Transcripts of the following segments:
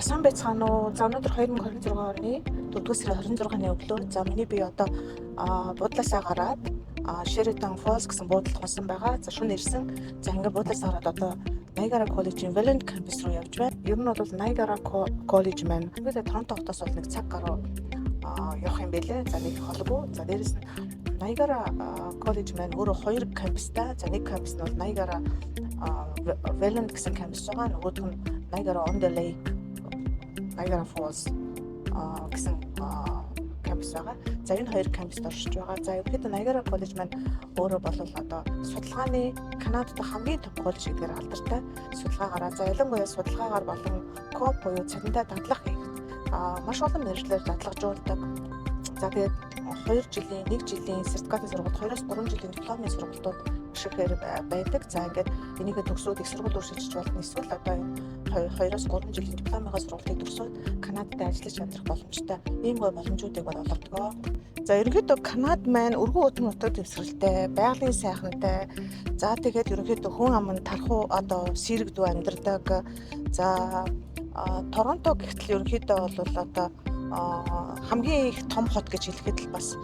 Сайн байцгаана уу? За өнөөдөр 2026 оны 4-р сарын 26-ны өглөө. За миний би одоо буудлаасаа гараад Sheridan Falls гэсэн буудалд хонсон байгаа. За шөнө ирсэн. За ингээд буудлаасаа гараад одоо Niagara College-ийн Welland campus руу явж байна. Ер нь бол Niagara College маань ингээд Торонто хотоос бол нэг цаг гаруй явах юм бэлээ. За нэг холбоо. За дээрэс нь Niagara College маань өөрөө хоёр кампустай. За нэг кампус нь бол Niagara Welland гэсэн кампус байгаа. Нөгөөх нь Niagara on the Lake Niagara Falls гэсэн кампус байгаа. За энэ хоёр кампуст оршиж байгаа. За ерөнхийдөө Niagara College маань өөрөө бол одоо судалгааны Канадад хамгийн том коллеж гэдгээр алдартай судалгаагаараа. За ялангуяа судалгаагаар болон COP буюу цалинтай дадлах хийхэд маш олон мэргэжлээр дадлагжуулдаг. За тэгээд 2 жилийн, 1 жилийн сертификатын сургалт, 2-3 жилийн дипломын сургалтууд маш ихээр байдаг. За ингээд энийгээ төгсөөд их сургууль руу шилжиж болно. Эсвэл одоо 2-3 жилийн дипломын сургалтыг төгсөөд Канадад ажиллаж амьдрах боломжтой ийм гой боломжуудыг бол олгодог. За ерөнхийдөө Канад маань өргөн өдрийн нутаг дэвсгэрэлтэй, байгалийн сайхантай. За тэгээд ерөнхийдөө хүн аманд тархуу одоо сэрэгдүү амьдардаг. За Торонто гэхтэл ерөнхийдөө бол одоо хамгийн их том хот гэж хэлэхэд л бас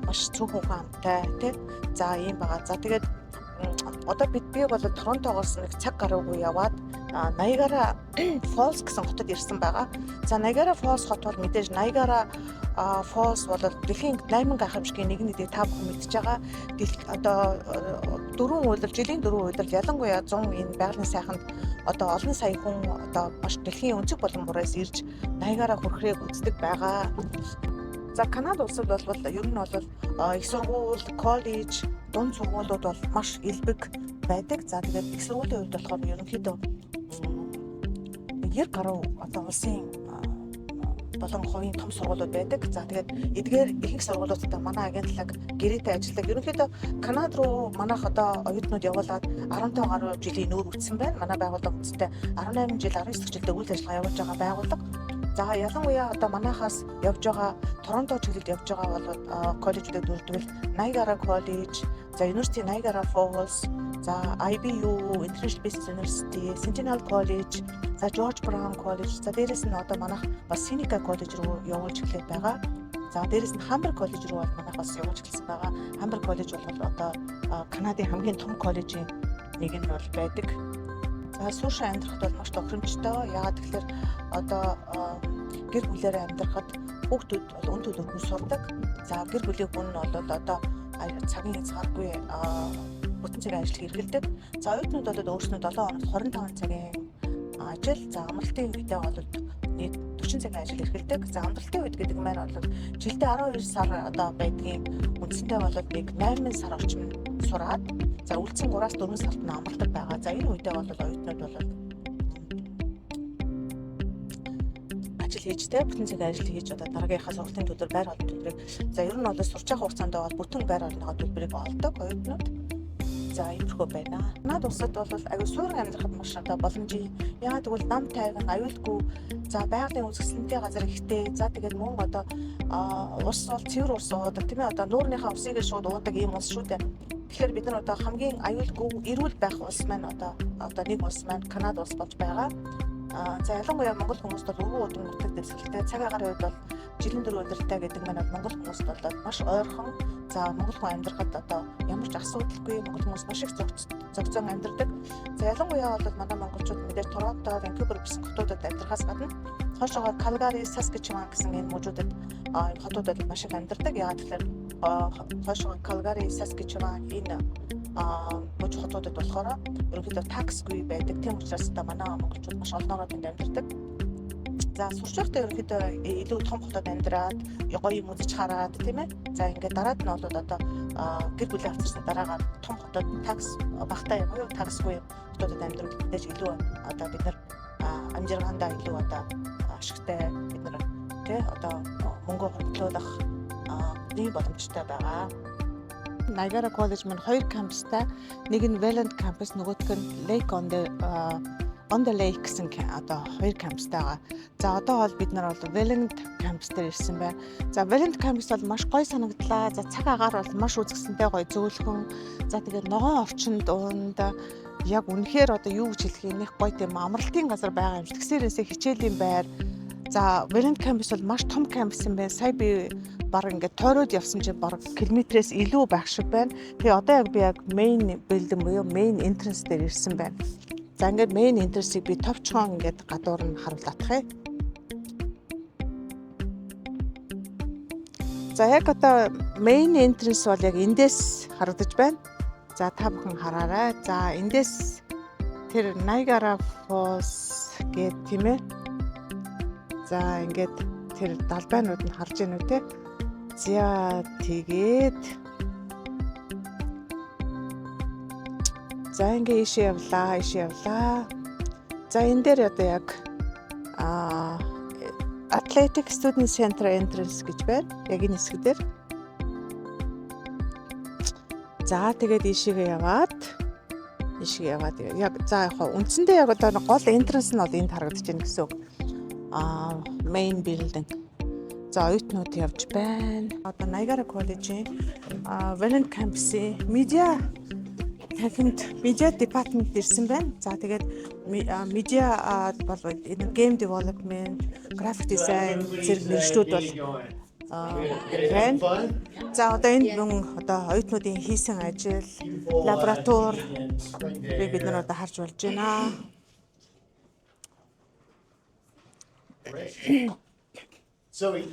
маш цөөхөн хүн амтай тий. За ийм байгаа. За тэгээд одоо би бол Торонтогоос нэг цаг гаруугүй яваад Niagara Falls гэсэн хотод ирсэн байгаа. За Niagara Falls хот бол мэдээж Niagara Falls бол дэлхийн 8 гайхамшигын нэг гэдгийг та бүхэн мэдж байгаа. Одоо жилийн 4 удирдал ялангуяа 100 энэ байгалийн сайханд одоо олон сая хүн одоо маш дэлхийн өнцөг болон мураас ирж Niagara хүрхрээг үздэг байгаа. За Канада улсад бол ер нь бол их сургууль, коллеж, дунд сургуулиуд бол маш элбэг байдаг. За тэгээд их сургуулийн хувьд болохоор ерөнхийдөө 90 гаруй одоо улсын болон хувийн том сургуулиуд байдаг. За тэгээд эдгээр ихэнх сургуулиудад манай агентлаг гэрээтэй ажилладаг. Ерөнхийдөө Канада руу манайх одоо оюутнууд явуулаад 15 гаруй жилийн нүүр үтсэн байна. Манай байгууллага үсттэй 18 жил 19 дэх жилдээ үйл ажиллагаа явуулж байгаа байгууллага. За ялангуяа одоо манайхаас явж байгаа Торонто чиглэлд явж байгаа бол коллежуудыг дурдвал Niagara College, за University Niagara Falls, за IBU, International Business University, Centennial College, за George Brown College, за дээрэс нь одоо манайх бас Seneca College руу явуулж эхлэх байгаа. За дээрэс нь Hamburg College руу бол манайх бас явуулж эхэлсэн байгаа. Hamburg College бол одоо Канадын хамгийн том коллежийн нэг нь бол байдаг. За суушаа амьдрахад бол маш тохиромжтой. Яагаад тэгэхээр одоо гэр бүлээрээ амьдрахад хүүхдүүд бол үн төлөвлөгөө сурдаг. За гэр бүлийн хүн нь бол одоо цагийн хязгааргүй бүтэн цагийн ажил хэрэглэдэг. За оюутнууд бол өөрсдөө 7 хоногт 25 цагийн ажил. За амралтын үедээ бол нийт 40 цагийн ажил эрхэлдэг. За амралтын үед гэдэг маань бол жилдээ 12 сар одоо байдгийн үндсэндээ бол нэг 8 сар орчим сураад за үлдсэн 3-4 сард нь амралдаг байгаа. За энэ үедээ бол оюутнууд бол ажил хийжтэй бүтэн цагийн ажил хийж одоо дараагийнхаа сургалтын төлбөр байр олон төлбөрийг за ер нь бол сурч явах хугацаанд бол бүтэн байр олонныхоо төлбөрийг олдог оюутнууд. За иймэрхүү байна. Наад улсад бол аюул суурин амьдрахад маш одоо боломжийн. Яагаад гэвэл нам тайван аюулгүй за байгалийн үзэсгэлэнтэй газар ихтэй. За тэгээд мөн одоо ус бол цэвэр ус уудаг тийм ээ одоо нуурныхаа усыг шууд уудаг ийм ус шүү дээ. Тэгэхээр бид нар одоо хамгийн аюулгүй эрүүл байх улс маань одоо нэг улс маань Канада улс болж байгаа. За ялангуяа Монгол хүмүүс бол өргөн өдрийн нутаг дэвсгэрэлтэй цаг агаарын үед бол жилийн 4 удирдалтай гэдэг маань Монгол хүмүүст бол маш ойрхон. За Монгол хүн амьдрахад одоо ямар ч асуудалгүй Монгол хүмүүс маш их зохицон амьдардаг. За ялангуяа бол манай монголчууд мэдээж Торонто, Ванкувер гэсэн хотуудад амьдрахаас гадна хойшоо Calgary, Saskatchewan гэсэн энэ мужуудад энэ хотуудад маш их амьдардаг. Яагаад тэгэхээр хойшоо Calgary, Saskatchewan энэ муж хотуудад болохоор ерөнхийдөө таксгүй байдаг. Тийм учраас одоо манай монголчууд маш олноороо тэнд амьдардаг. За сурч байхдаа ерөнхийдөө илүү том хотод амьдраад гоё юм үзэж хараад тийм ээ. За ингээд дараад нь бол одоо гэр бүлийн авцарсны дараагаар том хотод такс багтаа юм уу таксгүй хотуудад амьдрах мэдээж илүү одоо бид нар амжиргаандаа илүү одоо ашигтай бид нар тий одоо мөнгө хөрвүүлэх нэг боломжтой байгаа. Niagara College маань хоёр кампустай. Нэг нь Welland campus, нөгөөх нь Lake on the Lake гэсэн одоо хоёр кампустай байгаа. За одоо бол бид нар бол Welland campus дээр ирсэн байна. За Welland campus бол маш гоё санагдлаа. За цаг агаар бол маш үзэсгэлэнтэй гоё зөөлхөн. За тэгээд ногоон орчинд уунд яг үнэхээр одоо юу гэж хэлэх юм, нэг гоё тийм амралтын газар байгаа юм шиг. Тэгсээрээсээ хичээлийн байр. За Verand campus бол маш том campus юм байна. Сая би баг ингээд тойроод явсан чинь баг километрээс илүү байх шиг байна. Тэгээ одоо яг би яг main building буюу main entrance дээр ирсэн байна. За ингээд main entrance-ийг би товчхон ингээд гадуур нь харуулах юм. За яг одоо main entrance бол яг эндээс харагдаж байна. За та бүхэн хараарай. За эндээс тэр Niagara Falls гэдэг тийм ээ. За ингээд тэр далбайнууд нь харж байна уу те. За тэгээд за ингээд ийшээ явлаа. За энэ дээр одоо яг Athletic Student Center entrance гэж байна. Яг энэ хэсэг дээр. За тэгээд ийшээгээ яваад яг за яг үндсэндээ яг одоо гол entrance нь бол энд харагдаж байна гэсэн үг. Main building. За оюутнууд явж байна. Одоо Niagara College-ийн Verand campus-ийн media department ирсэн байна. За тэгээд media бол энэ game development, graphic design зэрэг мэргэжлүүд бол байна. За одоо энэ одоо оюутнуудын хийсэн ажил, лаборатори бид нар одоо харж болж байна. Zoe,